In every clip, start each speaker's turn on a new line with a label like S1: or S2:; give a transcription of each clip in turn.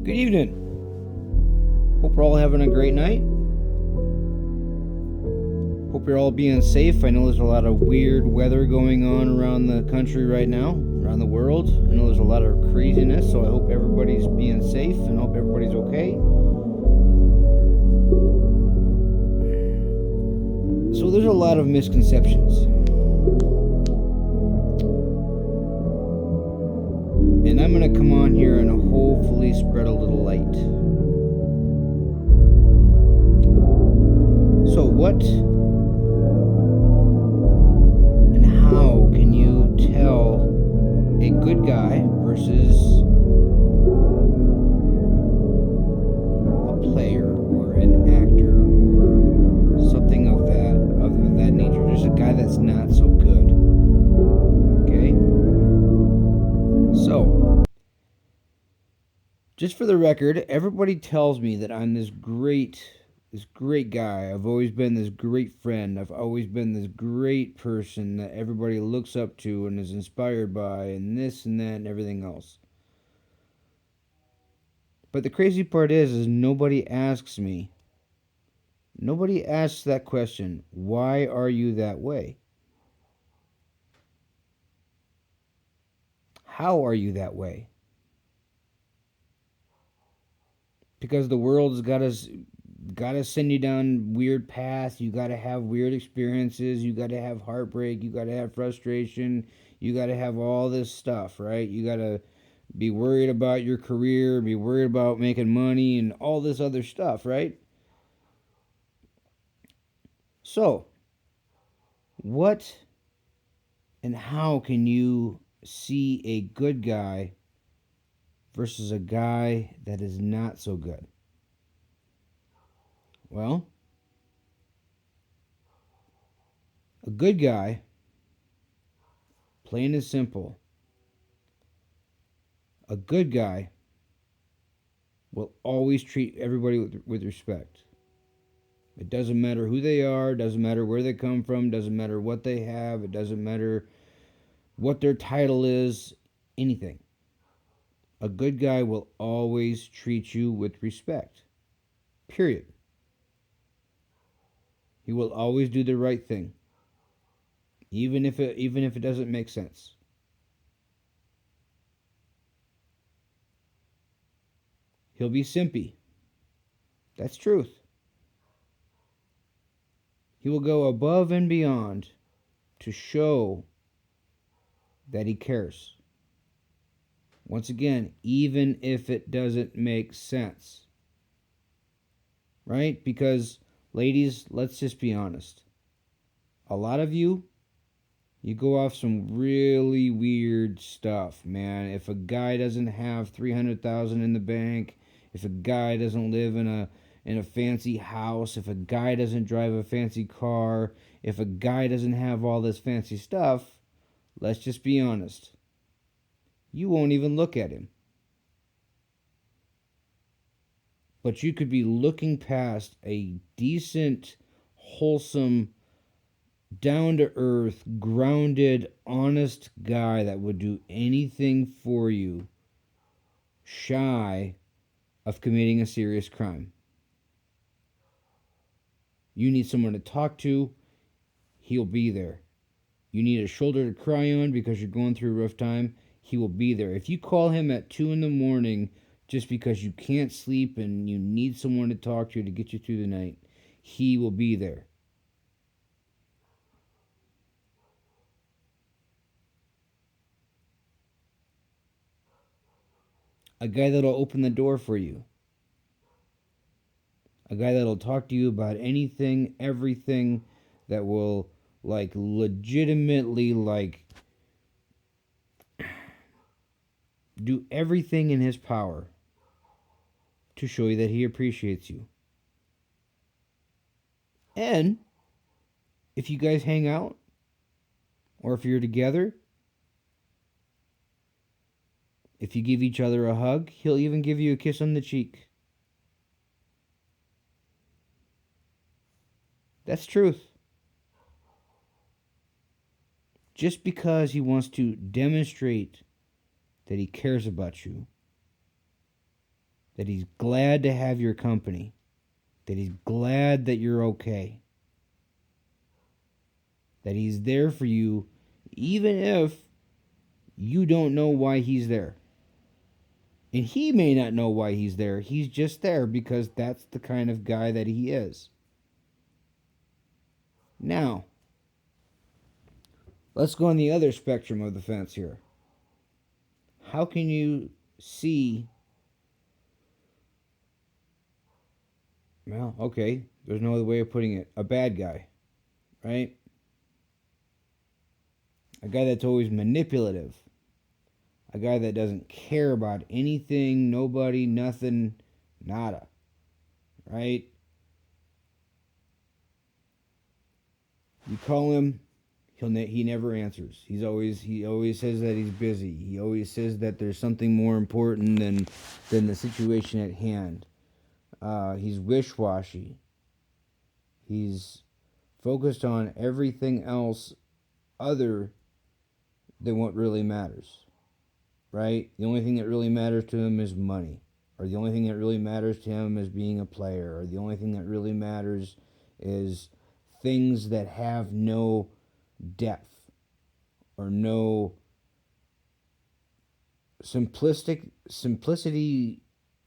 S1: Good evening. Hope we're all having a great night. Hope you're all being safe. I know there's a lot of weird weather going on around the country right now, around the world. I know there's a lot of craziness, so I hope everybody's being safe and hope everybody's okay. So there's a lot of misconceptions. And I'm going to come on here and hopefully spread a little light. So what and how can you tell a good guy versus a player or an actor or something of that nature? Just a guy that's not so good. Okay? So, just for the record, everybody tells me that I'm this great guy. I've always been this great friend. I've always been this great person that everybody looks up to and is inspired by, and this and that and everything else. But the crazy part is nobody asks me. Nobody asks that question. Why are you that way? How are you that way? Because the world's got to send you down weird paths. You got to have weird experiences. You got to have heartbreak. You got to have frustration. You got to have all this stuff, right? You got to be worried about your career, be worried about making money and all this other stuff, right? So, what and how can you see a good guy versus a guy that is not so good? Well, a good guy, plain and simple, a good guy will always treat everybody with respect. It doesn't matter who they are, doesn't matter where they come from, doesn't matter what they have, it doesn't matter what their title is, anything. A good guy will always treat you with respect. Period. He will always do the right thing, even if it doesn't make sense. He'll be simpy. That's truth. He will go above and beyond to show that he cares. Once again, even if it doesn't make sense. Right? Because, ladies, let's just be honest. A lot of you go off some really weird stuff, man. If a guy doesn't have $300,000 in the bank, if a guy doesn't live in a fancy house, if a guy doesn't drive a fancy car, if a guy doesn't have all this fancy stuff, let's just be honest. You won't even look at him. But you could be looking past a decent, wholesome, down-to-earth, grounded, honest guy that would do anything for you, shy of committing a serious crime. You need someone to talk to, he'll be there. You need a shoulder to cry on because you're going through a rough time, he will be there. If you call him at 2 in the morning just because you can't sleep and you need someone to talk to get you through the night, he will be there. A guy that'll open the door for you. A guy that'll talk to you about anything, everything, that will legitimately do everything in his power to show you that he appreciates you. And if you guys hang out, or if you're together, if you give each other a hug, he'll even give you a kiss on the cheek. That's truth. Just because he wants to demonstrate that he cares about you, that he's glad to have your company, that he's glad that you're okay, that he's there for you even if you don't know why he's there. And he may not know why he's there. He's just there because that's the kind of guy that he is. Now, let's go on the other spectrum of the fence here. How can you see... Well, okay, there's no other way of putting it. A bad guy, right? A guy that's always manipulative. A guy that doesn't care about anything, nobody, nothing, nada. Right? You call him, he never answers. He always says that he's busy. He always says that there's something more important than the situation at hand. He's wish-washy. He's focused on everything else other than what really matters. Right? The only thing that really matters to him is money. Or the only thing that really matters to him is being a player. Or the only thing that really matters is things that have no depth. Or no simplicity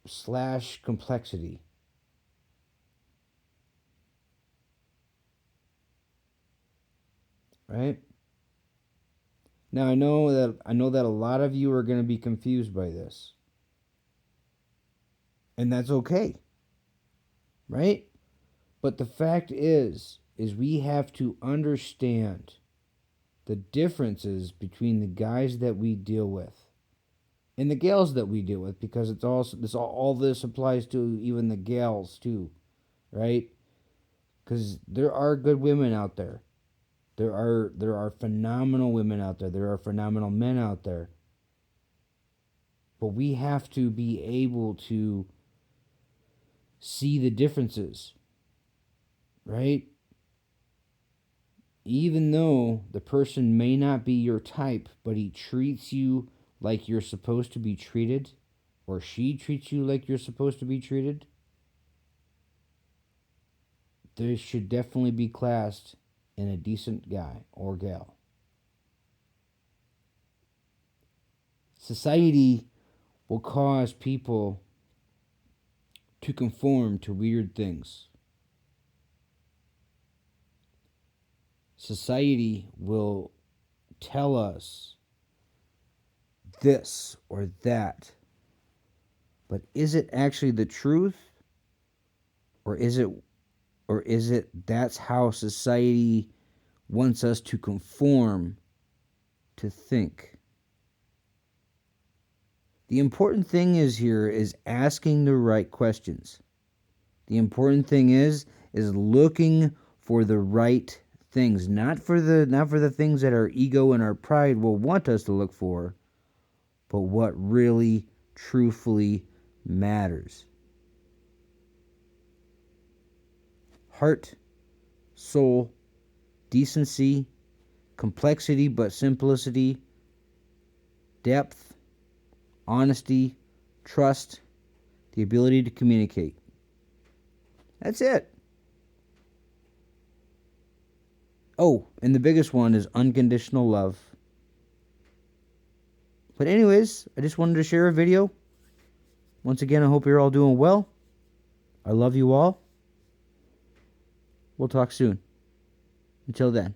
S1: / complexity. Right? Now I know that a lot of you are going to be confused by this. And that's okay. Right? But the fact is we have to understand the differences between the guys that we deal with and the gals that we deal with, because it's also all this applies to even the gals too, right? Because there are good women out there. There are phenomenal women out there. There are phenomenal men out there. But we have to be able to see the differences, right? Even though the person may not be your type, but he treats you like you're supposed to be treated, or she treats you like you're supposed to be treated, they should definitely be classed in a decent guy or gal. Society will cause people to conform to weird things. Society will tell us this or that. But is it actually the truth? Or is it that's how society wants us to conform to think? The important thing is asking the right questions. The important thing is looking for the right things, not for the things that our ego and our pride will want us to look for, but what really truthfully matters. Heart, soul, decency, complexity but simplicity, depth, honesty, trust, the ability to communicate. That's it. Oh, and the biggest one is unconditional love. But anyways, I just wanted to share a video. Once again, I hope you're all doing well. I love you all. We'll talk soon. Until then.